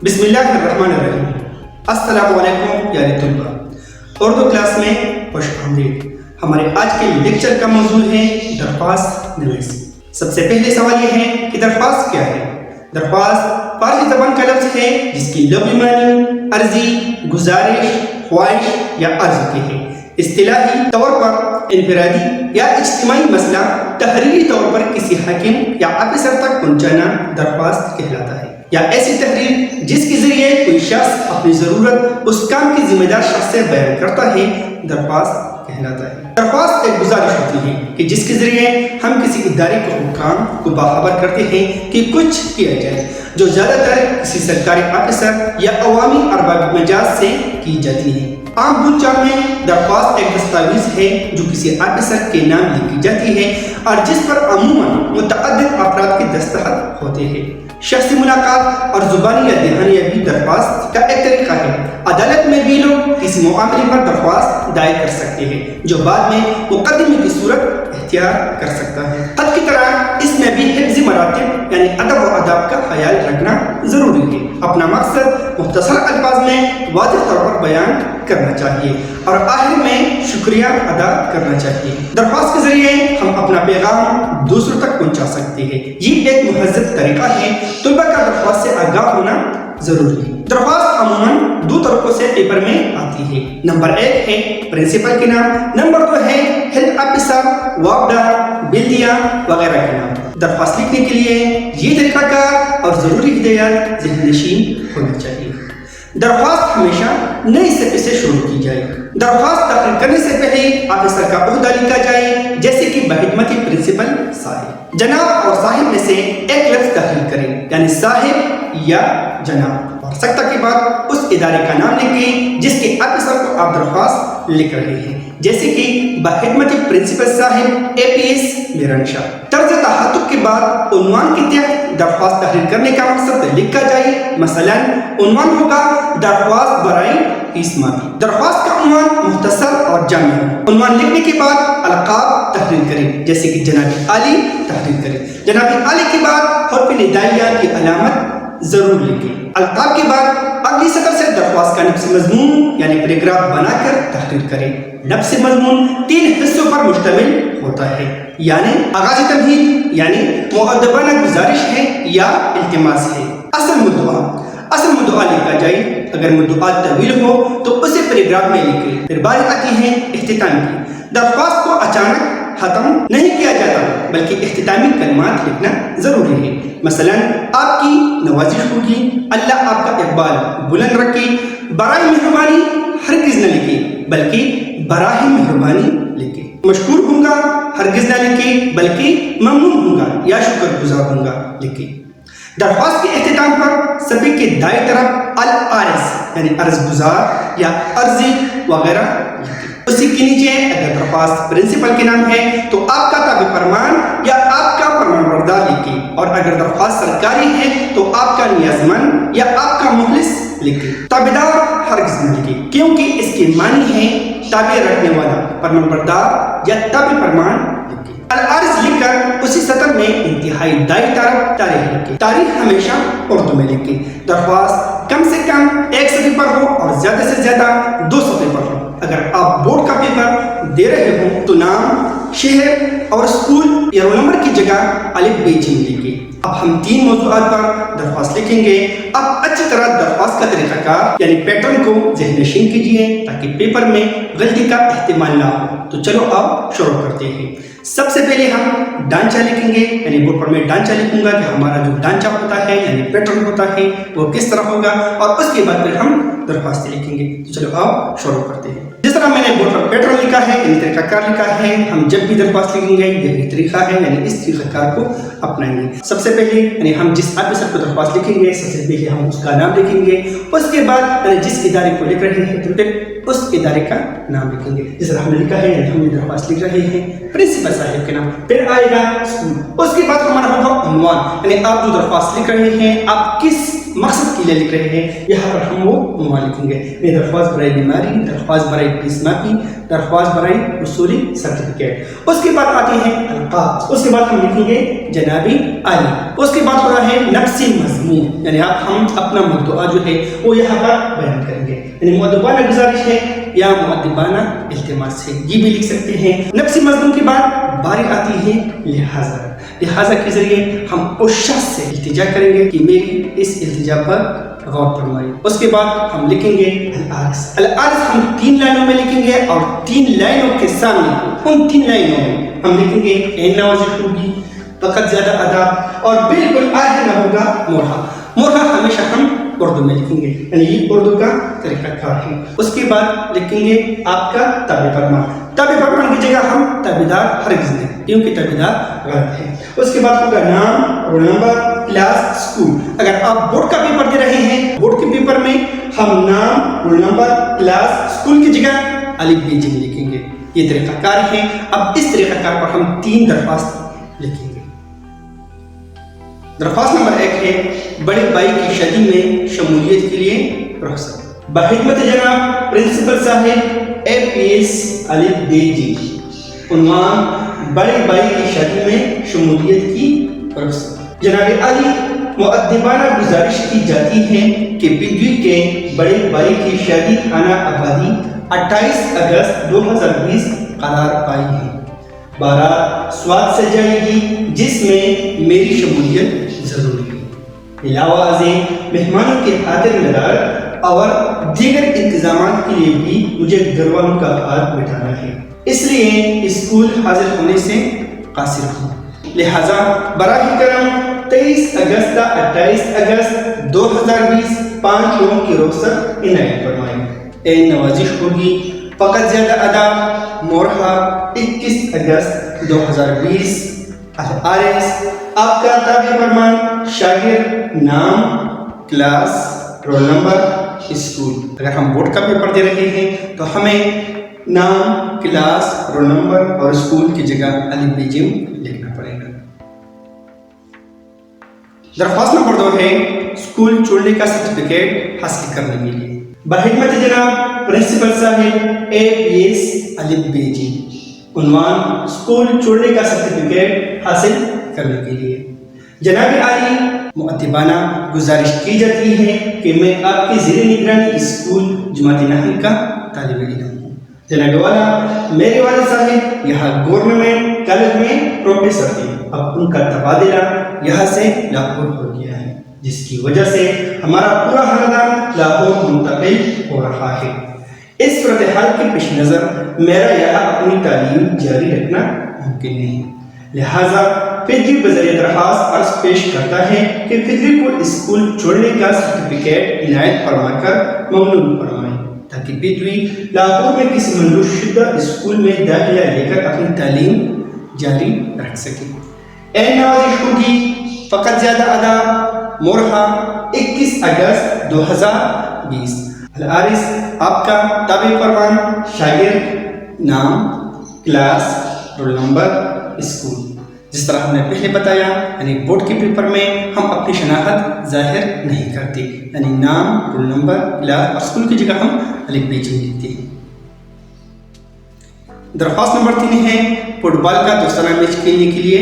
बिस्मिल्लाहिर्रहमानिर्रहीम। अस्सलामु अलैकुम प्यारे तलबा, उर्दू क्लास में खुश आमदीद। हमारे आज के लेक्चर का मौजूद है दरख्वास्त नवीसी। सबसे पहले सवाल यह है कि दरख्वास्त क्या है। दरख्वास्त फारसी ज़बान का लफ्ज़ है जिसकी लफ्ज़ी मानी अर्जी, गुजारिश, ख्वाहिश या अर्ज़ की है। इस्तिलाही तौर पर इनफरादी या इज्तिमाई मसला तहरीरी तौर पर किसी हाकिम या ऑफिसर तक पहुँचाना दरख्वास्त कहलाता है, या ऐसी तहरीर जिसके जरिए कोई शख्स अपनी ज़रूरत उस काम की जिम्मेदार शख्स से बयान करता है कहलाता है। दरख्वास्त एक गुजारिश होती है कि जिसके जरिए हम किसी इदारे के हुक्काम को बाखबर करते हैं कि कुछ किया जाए, जो ज़्यादातर किसी सरकारी ऑफिसर या अवामी अरबाब मजाज से की जाती है। आम बोलचाल में दरख्वास्त एक दस्तावेज है जो किसी ऑफिसर के नाम लिखी जाती है और जिस पर अमूमन मुतअद्दिद अफराद के दस्तखत होते हैं। शख्सी मुलाकात और ज़ुबानी या दहानिया भी दरख्वास्त का एक तरीका है। अदालत में भी लोग किसी मामले पर दरख्वास्त दायर कर सकते हैं जो बाद में मुकदमे की सूरत इख्तियार कर सकता है। खत की तरह इसमें भी हिफ्ज़ मरातिब यानी अदब व आदाब का ख्याल रखना ज़रूरी है। अपना मकसद मुख्तसर अल्फाज में वाज़ेह तौर पर बयान करना चाहिए और आखिर में शुक्रिया अदा करना चाहिए। दरख्वास्त के जरिए हम अपना पैगाम दूसरों तक पहुंचा सकते हैं। ये एक मुहज़्ज़ब तरीका है। तलबा का दरख्वास्त से आगाह होना जरूरी है। दरख्वास्त अमूमन दो तरीकों से पेपर में आती है। नंबर 1 है प्रिंसिपल के नाम, नंबर 2 है हेल्थ ऑफिसर, वार्डर, बिल्दिया वगैरह के नाम। दरख्वास्त लिखने के लिए ये तरीकाकार और ज़रूरी हिदायत ज़हननशीन होना चाहिए। दरख्वास्त हमेशा नए सिरे से शुरू की जाए। दरख्वास्त दाखिल करने से पहले ऑफिसर का ओहदा लिखा जाए, जैसे कि बखिदमती प्रिंसिपल साहिब। जनाब और साहिब में से एक लफ्ज़ दाखिल करें, यानी साहिब या जनाब, और सख्ता के बाद उस इदारे का नाम लिखें जिसके ऑफिसर को आप दरख्वास्त लिख रहे हैं, जैसे कि बखिदमती प्रिंसिपल साहिब APS मीरानशाह। तर्ज तहातुक के बाद उन्वान के तहत दरख्वास्त दाखिल करने का मकसद लिखा जाए। मसलन उन्वान होगा दरख्वास्त बराए फीसमाफी। दरख्वास्त का उन्वान मुख्तसर और जामी हो। उन्वान लिखने के बाद अलकाब तहरीर करें, जैसे कि जनाब आली तहरीर करें। जनाब आली के बाद हर्फ निदाइया की अलामत जरूर लिखें। अलकाब के बाद अगली सतर से दरख्वास्त का नफ्स मजमून यानी पैराग्राफ बनाकर तहरीर करें। नफ्स मजमून 3 हिस्सों पर मुश्तमिल होता है, यानी आगाज़ तमहीद यानी मुअद्दबाना गुजारिश है या इल्तिमास है। असल मुद्दआ लिखा जाए। अगर मुद्दआ तवील हो तो उसे पैराग्राफ में लिखें। फिर बात आती है इख्तिताम की। दरख्वास्त को अचानक खत्म नहीं किया जाता, बल्कि इख्तितामी कलमात लिखना जरूरी है। मसलन आपकी नवाजिश होगी, अल्लाह आपका इकबाल बुलंद रखे। बराए मेहरबानी हरगिज़ न लिखे, बल्कि बराए मेहरबानी लिखे। मशकूर होऊंगा हरगिज़ न लिखे, बल्कि ममनून होऊंगा या शुक्रगुजार होऊंगा लिखे। दरख्वास्त के इख्तिताम पर सभी के दाएं तरफ अल आरिस यानी अर्ज गुजार या अर्जी वगैरह लिखे। उसी के नीचे अगर दरख्वास्त प्रिंसिपल के नाम है तो आपका ताबे फरमान या आपका फरमानबरदार लिखे, और अगर दरख्वास्त सरकारी है तो आपका नियाज़मंद या आपका मुखलिस लिखे। ताबेदार हरगिज़ न लिखे, क्योंकि इसके मानी है ताबे रखने वाला, फरमानबरदार या ताबे फरमान लिखे। अल-आरिस लिखकर उसी सतर में इंतहाई दाई तरफ तारीख लिखे। तारीख हमेशा उर्दू में लिखे। दरख्वास्त कम से कम 1 सफ़े पर हो और ज़्यादा से ज़्यादा 2 सफ़े पर हो। अगर आप बोर्ड का पेपर दे रहे हो तो नाम, शहर और स्कूल या रोल नंबर की जगह अलिफ बे जीम लिखिए। अब हम 3 मौज़ूआत पर दरख्वास्त लिखेंगे। अब अच्छी तरह दरख्वास्त का तरीक़ाकार यानी पैटर्न को ज़हननशीन कीजिए ताकि पेपर में गलती का एहतिमाल ना हो। तो चलो अब शुरू करते हैं। सबसे पहले हम ढांचा लिखेंगे, यानी बोर्ड पर मैं ढांचा लिखूंगा कि हमारा जो ढांचा होता है यानी पैटर्न होता है वो किस तरह होगा, और उसके बाद फिर हम दरख्वास्त लिखेंगे। तो चलो अब शुरू करते हैं। जिस तरह मैंने बोर्ड पर पैटर्न लिखा है यानी तरीकाकार लिखा है, हम जब भी दरख्वास्त लिखेंगे यही तरीका है, यानी इस तरीकाकार को अपनाएंगे। सबसे पहले यानी हम जिस ऑफिसर को दरख्वास्त लिखेंगे सबसे पहले हम उसका नाम लिखेंगे। उसके बाद जिस इदारे को लिख रहे हैं तो फिर उस इदारे का नाम लिखेंगे। जिस तरह हमने लिखा है यानी हमने दरख्वास्त लिख रहे हैं प्रिंसिपल साहिब के नाम, फिर आएगा स्कूल। उसके बाद हमारा होगा उन्वान, यानी आप जो दरख्वास्त लिख रहे हैं आप किस मकसद के लिए लिख रहे हैं, यहाँ पर हम वो उन्वान लिखेंगे। दरख्वास्त बराए बीमारी, दरख्वास्त बराए پلیز معافی درخواست برائے حصولی سرٹیفکیٹ۔ اس کے بعد آتے ہیں القاب، اس کے بعد ہم لکھیں گے جنابی عالی۔ اس کے بعد ہوتا ہے نفسی مضمون، یعنی ہم اپنا مدعا جو ہے وہ یہاں پر بیان کریں گے، یعنی مؤدبانہ گزارش ہے یا مؤدبانہ التماس ہے، یہ بھی لکھ سکتے ہیں۔ نفسی مضمون کے بعد باری آتی ہے لہٰذا، لہٰذا کے ذریعے ہم اس شخص سے التجا کریں گے کہ میری اس التجا پر غور فرمائیں۔ اس کے بعد ہم لکھیں گے العارض، العارض ہم 3 لائنوں میں لکھیں گے اور 3 لائنوں کے سامنے ان 3 لائنوں میں ہم لکھیں گے عین نوازش ہوگی، فقط زیادہ ادا اور بالکل آخر میں ہوگا مرحا۔ مرحا ہمیشہ ہم اردو میں لکھیں گے، یعنی یہ اردو کا طریقہ کار ہے۔ اس کے بعد لکھیں گے آپ کا تابع فرمان، تابع فرمان کی جگہ ہم تابعدار ہرگز نہیں، کیونکہ تابعدار غلط ہے۔ اس کے بعد ہوگا نام، رول نمبر، کلاس، اسکول۔ اگر آپ بورڈ کا پیپر دے رہے ہیں، بورڈ کے پیپر میں ہم نام، رول نمبر، کلاس، اسکول کی جگہ الف ب ج لکھیں گے، یہ طریقہ کار ہے۔ اب اس طریقہ کار پر ہم 3 درخواست لکھیں گے۔ درخواست نمبر 1 ہے بڑے بھائی کی شادی میں شمولیت کے لیے رخصت۔ بخدمت جناب پرنسپل صاحب APS الف ب ج، عنوان بڑے بھائی کی شادی میں شمولیت کی رخصت۔ جناب عالی، مؤدبانہ گزارش کی جاتی ہے کہ پدوی کے بڑے بھائی کی شادی خانہ آبادی 28 اگست 2020 قرار پائی ہے، بارات سواد سجائے گی جس میں میری شمولیت ضروری ہے۔ علاوہ ازیں مہمانوں کے خاطر مدار اور دیگر انتظامات کے لیے بھی مجھے گھر والوں کا ہاتھ بٹھانا ہے، اس لیے اسکول حاضر ہونے سے قاصر ہوں، لہذا براہ کرم 23 اگست تا 28 اگست 2020 5 لوگوں کی رخصت عنایت فرمائیں۔ عین نوازش ہوگی، فقط زیادہ ادا، مورحہ 21 اگست 2020۔ العارض آپ کا تابع فرمان، شاگرد، نام، کلاس، رول نمبر، اسکول۔ اگر ہم بورڈ کا پیپر دے رہے ہیں تو ہمیں نام، کلاس، رول نمبر اور اسکول کی جگہ الف ب ج لکھنا پڑے گا۔ درخواست نمبر 2 ہے اسکول چھوڑنے کا سرٹیفکیٹ حاصل کرنے کے لیے۔ بخدمت جناب پرنسپل صاحب APS الف ب ج، عنوان اسکول چھوڑنے کا سرٹیفکیٹ حاصل کرنے کے لیے۔ جناب عالی، مؤدبانہ گزارش کی جاتی ہے کہ میں آپ کی زیر نگرانی اسکول جماعت نحل کا طالب علم ہوں۔ جناب والا، میرے والد صاحب یہاں گورنمنٹ کالج میں پروفیسر تھے، اب ان کا تبادلہ یہاں سے لاہور ہو گیا ہے، جس کی وجہ سے ہمارا پورا خاندان لاہور منتقل ہو رہا ہے۔ اس صورتحال کے پیش نظر میرا یہاں اپنی تعلیم جاری رکھنا ممکن نہیں، لہٰذا فدوی بذریعہ درخواست عرض پیش کرتا ہے کہ فدوی کو اسکول چھوڑنے کا سرٹیفکیٹ عنایت فرما کر ممنون فرمائیں، تاکہ فدوی لاہور میں کسی منظور شدہ اسکول میں داخلہ لے کر اپنی تعلیم جاری رکھ سکے۔ عین نوازش ہوگی، فقط زیادہ ادا، مورحہ 21 اگست 2020۔ العارض آپ کا تابع فرمان، شاگرد، نام، کلاس، رول نمبر، اسکول۔ جس طرح ہم نے پہلے بتایا، یعنی بورڈ کے پیپر میں ہم اپنی شناخت ظاہر نہیں کرتے، یعنی نام، رول نمبر، کلاس اور اسکول کی جگہ ہم الف ب ج لکھتے ہیں۔ درخواست نمبر 3 ہے فٹ بال کا دوستانہ میچ کھیلنے کے لیے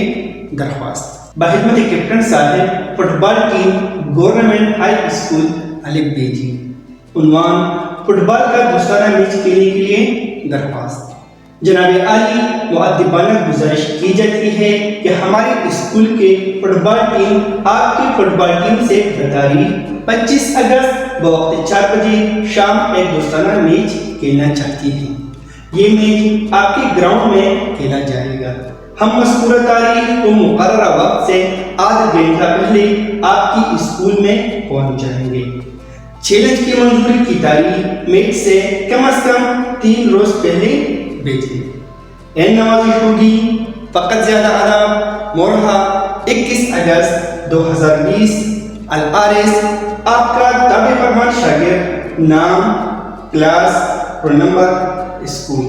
درخواست۔ بخدمت کیپٹن صاحب فٹ بال ٹیم گورنمنٹ ہائی اسکول الف ب ج، عنوان فٹ بال کا دوستانہ میچ کھیلنے کے لیے درخواست۔ جناب عالی، مؤدبانہ گزارش کی جاتی ہے کہ ہمارے اسکول کے فٹ بال ٹیم آپ کی فٹ بال ٹیم سے بتاریخ 25 اگست بوقت 4 بجے شام ایک دوستانہ میچ کھیلنا چاہتی ہے۔ یہ میچ آپ کے گراؤنڈ میں کھیلا جائے گا۔ ہم مذکورہ تاریخ کو مقررہ وقت سے آدھا گھنٹہ پہلے آپ کی اسکول میں پہنچ جائیں گے۔ چیلنج کی منظوری کی تاریخ میچ سے کم از کم 3 روز پہلے بھیجیں۔ عین نوازش ہوگی، فقط زیادہ ادا، مورحہ 21 اگست 2020۔ العارض آپ کا تابع فرمان، شاگرد، نام، کلاس، رول نمبر، اسکول۔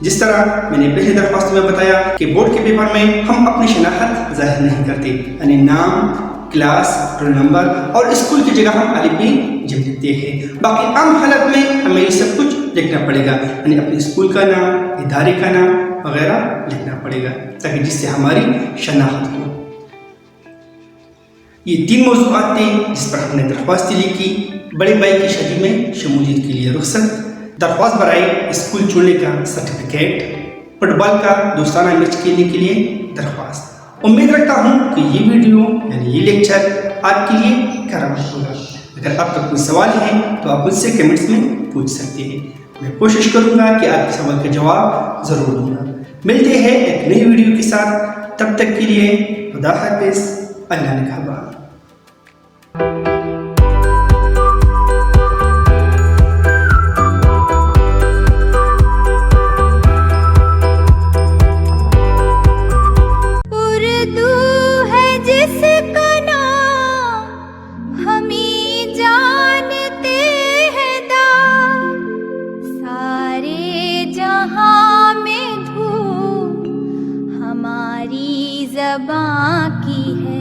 جس طرح میں نے پہلے درخواست میں بتایا کہ بورڈ کے پیپر میں ہم اپنی شناخت ظاہر نہیں کرتے، یعنی نام، کلاس، رول نمبر اور اسکول کی جگہ ہم الف ب ج لکھتے ہیں۔ باقی عام حالت میں ہمیں یہ سب کچھ لکھنا پڑے گا، یعنی اپنے اسکول کا نام، ادارے کا نام وغیرہ لکھنا پڑے گا تاکہ جس سے ہماری شناخت ہو۔ یہ 3 موضوعات تھے جس پر ہم نے درخواست لکھی۔ بڑے بھائی کی شادی میں شمولیت کے لیے رخصت، درخواست برائے اسکول چھوڑنے کا سرٹیفکیٹ، فٹ بال کا دوستانہ میچ کھیلنے کے لیے درخواست۔ امید رکھتا ہوں کہ یہ ویڈیو یعنی یہ لیکچر آپ کے لیے کارآمد ہوگا۔ اگر آپ کا کوئی سوال ہے تو آپ مجھ سے کمنٹس میں پوچھ سکتے ہیں، میں کوشش کروں گا کہ آپ کے سوال کا جواب ضرور دوں گا۔ ملتے ہیں ایک نئی ویڈیو کے ساتھ، تب تک کے لیے خدا حافظ، اللہ نگہبان۔ ہماری زبان کی ہے۔